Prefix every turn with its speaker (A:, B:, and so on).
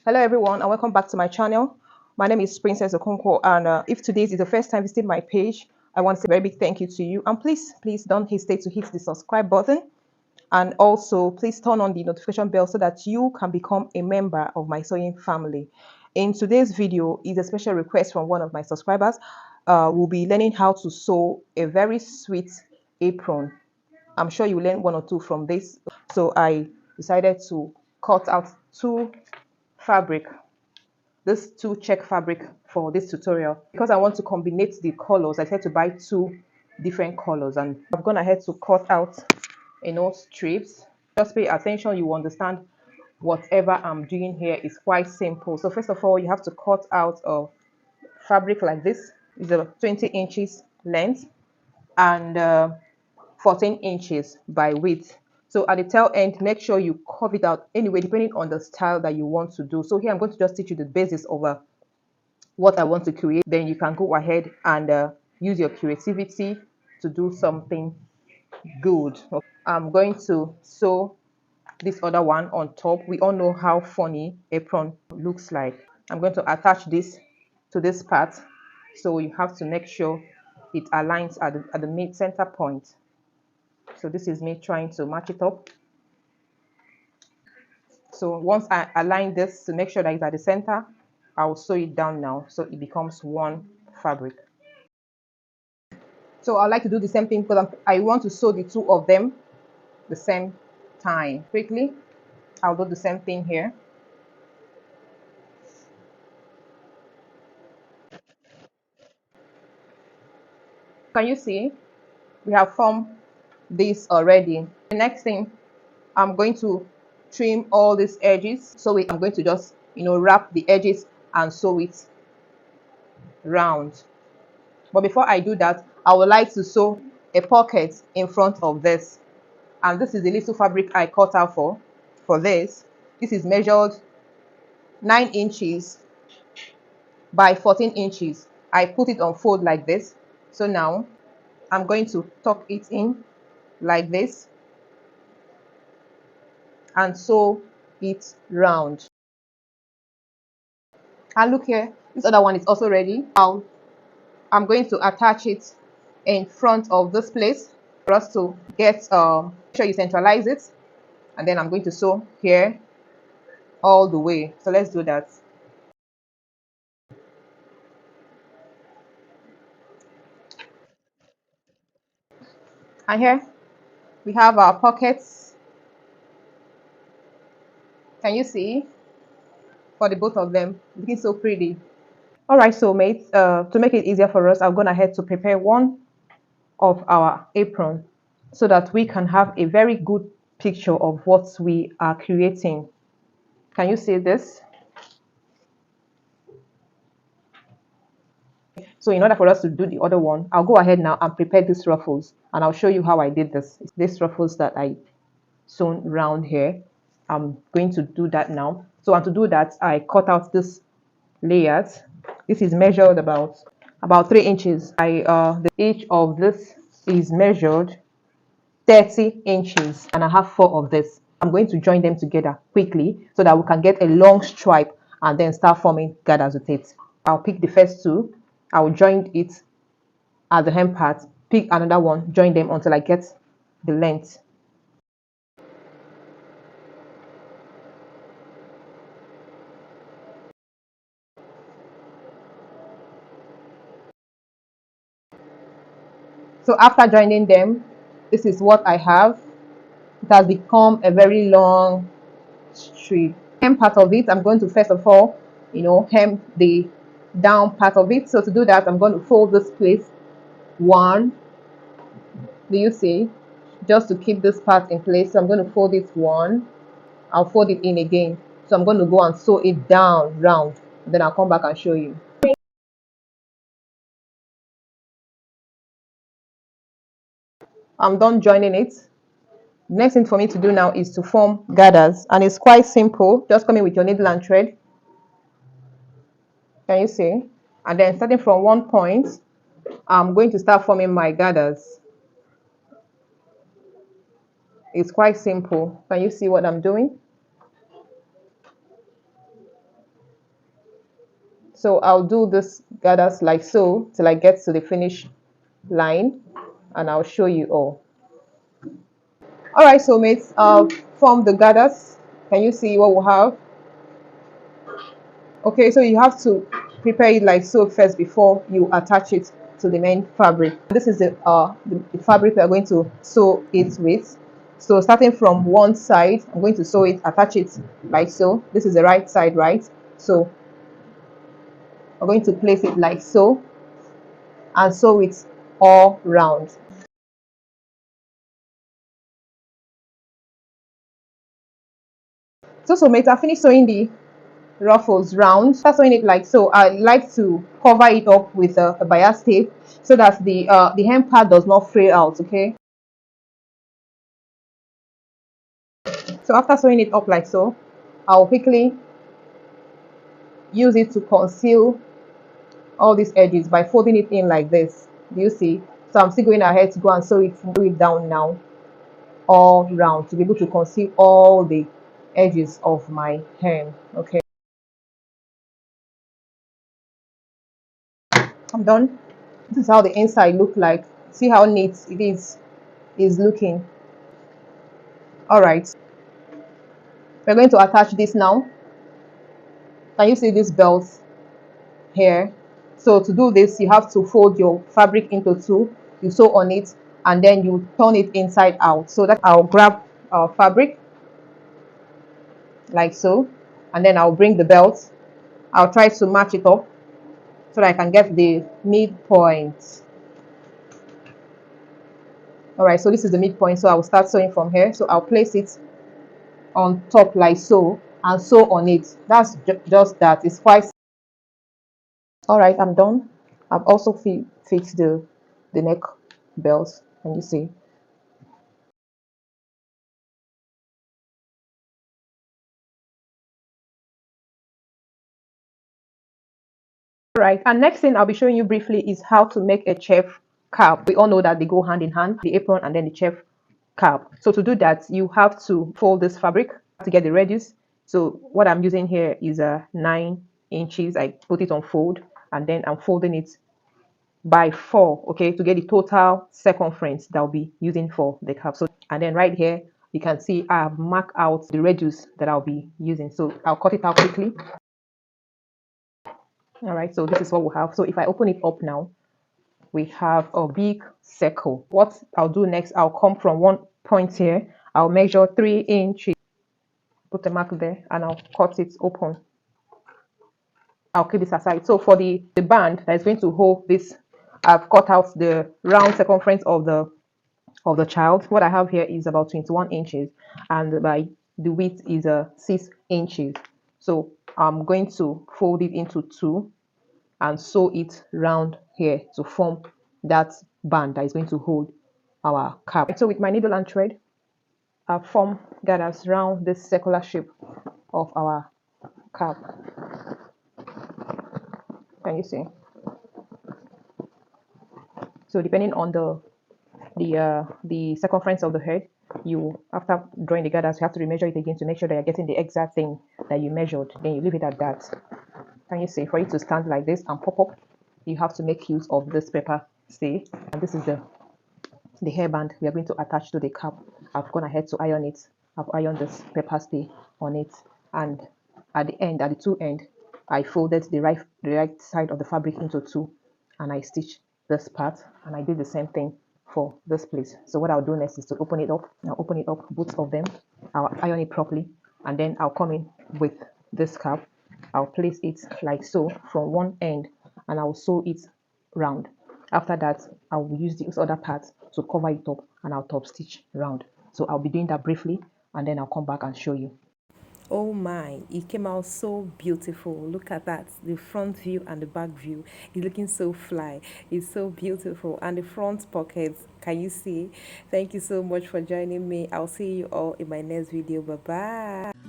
A: Hello everyone and welcome back to my channel. My name is Princess Okonkwo, and if today is the first time visiting my page, I want to say a very big thank you to you, and please don't hesitate to hit the subscribe button, and also please turn on the notification bell so that you can become a member of my sewing family. In today's video is a special request from one of my subscribers. We'll be learning how to sew a very sweet apron. I'm sure you learned one or two from this, so I decided to cut out fabric this two check fabric for this tutorial because I want to combine the colors. I said to buy two different colors, and I've gone ahead to cut out strips. Just pay attention, you understand whatever I'm doing here is quite simple. So first of all, you have to cut out a fabric like this. It's a 20 inches length and 14 inches by width. So at the tail end, make sure you curve it out anyway, depending on the style that you want to do. So here I'm going to just teach you the basis of what I want to create. Then you can go ahead and use your creativity to do something good. Okay. I'm going to sew this other one on top. We all know how funny apron looks like. I'm going to attach this to this part, so you have to make sure it aligns at the mid center point. So this is me trying to match it up. So once I align this to make sure that it's at the center, I will sew it down now so it becomes one fabric. So I like to do the same thing because I want to sew the two of them the same time. Quickly, I'll do the same thing here. Can you see? We have formed this already. The next thing, I'm going to trim all these edges. So I'm going to just, wrap the edges and sew it round. But before I do that, I would like to sew a pocket in front of this. And this is the little fabric I cut out for this. This is measured 9 inches by 14 inches. I put it on fold like this. So now I'm going to tuck it in like this and sew it round. And look here, this other one is also ready. Now I'm going to attach it in front of this place for us to get make sure you centralize it, and then I'm going to sew here all the way. So let's do that. And here we have our pockets. Can you see? For the both of them, looking so pretty. All right, so mates, to make it easier for us, I've gone ahead to prepare one of our apron so that we can have a very good picture of what we are creating. Can you see this? So in order for us to do the other one, I'll go ahead now and prepare these ruffles, and I'll show you how I did this. These ruffles that I sewn round here, I'm going to do that now. So and to do that, I cut out this layers. This is measured about 3 inches. The each of this is measured 30 inches, and I have 4 of this. I'm going to join them together quickly so that we can get a long stripe and then start forming gathers with it. I'll pick the first two. I will join it at the hem part, pick another one, join them until I get the length. So after joining them, this is what I have. It has become a very long strip. Hem part of it, I'm going to first of all, hem the down part of it. So to do that, I'm going to fold this place one. Do you see? Just to keep this part in place. So I'm going to fold it one. I'll fold it in again. So I'm going to go and sew it down round. Then I'll come back and show you. I'm done joining it. Next thing for me to do now is to form gathers, and it's quite simple. Just come in with your needle and thread. Can you see? And then starting from one point, I'm going to start forming my gathers. It's quite simple. Can you see what I'm doing? So I'll do this gathers like so till I get to the finish line, and I'll show you all. All right, so mates, form the gathers. Can you see what we have? Okay, so you have to prepare it like so first before you attach it to the main fabric. This is the fabric we are going to sew it with. So starting from one side, I'm going to sew it, attach it like so. This is the right side, right? So I'm going to place it like so and sew it all round. So mate, I finished sewing the ruffles round. Start sewing it like so. I like to cover it up with a bias tape so that the hem part does not fray out. Okay. So after sewing it up like so, I'll quickly use it to conceal all these edges by folding it in like this. Do you see? So I'm still going ahead to go and sew it down now all round to be able to conceal all the edges of my hem. Okay, I'm done. This is how the inside look like. See how neat it is looking. All right, we're going to attach this now. Can you see this belt here? So to do this, you have to fold your fabric into two. You sew on it and then you turn it inside out. So that I'll grab our fabric like so, and then I'll bring the belt. I'll try to match it up so that I can get the midpoint. All right, so this is the midpoint. So I will start sewing from here. So I'll place it on top like so and sew on it. That's just that. It's quite. All right, I'm done. I've also fixed the neck belt. Can you see? Right, and next thing I'll be showing you briefly is how to make a chef cap. We all know that they go hand in hand, the apron and then the chef cap. So to do that, you have to fold this fabric to get the radius. So what I'm using here is a 9 inches. I put it on fold and then I'm folding it by 4, okay, to get the total circumference that I'll be using for the cap. So and then right here you can see I have marked out the radius that I'll be using. So I'll cut it out quickly. All right, so this is what we have. So if I open it up now, we have a big circle. What I'll do next, I'll come from one point here. I'll measure 3 inches, put a mark there, and I'll cut it open. I'll keep this aside. So for the band that is going to hold this, I've cut out the round circumference of the child. What I have here is about 21 inches, and by the width is 6 inches. So I'm going to fold it into two and sew it round here to form that band that is going to hold our cap. So with my needle and thread, I've formed gathers round this circular shape of our cap. Can you see? So depending on the circumference of the head, you after drawing the gathers, you have to remeasure it again to make sure that you're getting the exact thing that you measured. Then you leave it at that. Can you see? For it to stand like this and pop up, you have to make use of this paper stay. And this is the hairband we are going to attach to the cap. I've gone ahead to iron it. I've ironed this paper stay on it, and at the end, at the two end, I folded the right side of the fabric into two, and I stitched this part, and I did the same thing for this place. So what I'll do next is to open it up. I'll open it up, both of them. I'll iron it properly, and then I'll come in with this cap. I'll place it like so from one end, and I'll sew it round. After that, I will use this other part to cover it up and I'll top stitch round. So I'll be doing that briefly and then I'll come back and show you.
B: Oh my, it came out so beautiful. Look at that. The front view and the back view is looking so fly. It's so beautiful. And the front pockets, can you see? Thank you so much for joining me. I'll see you all in my next video. Bye bye.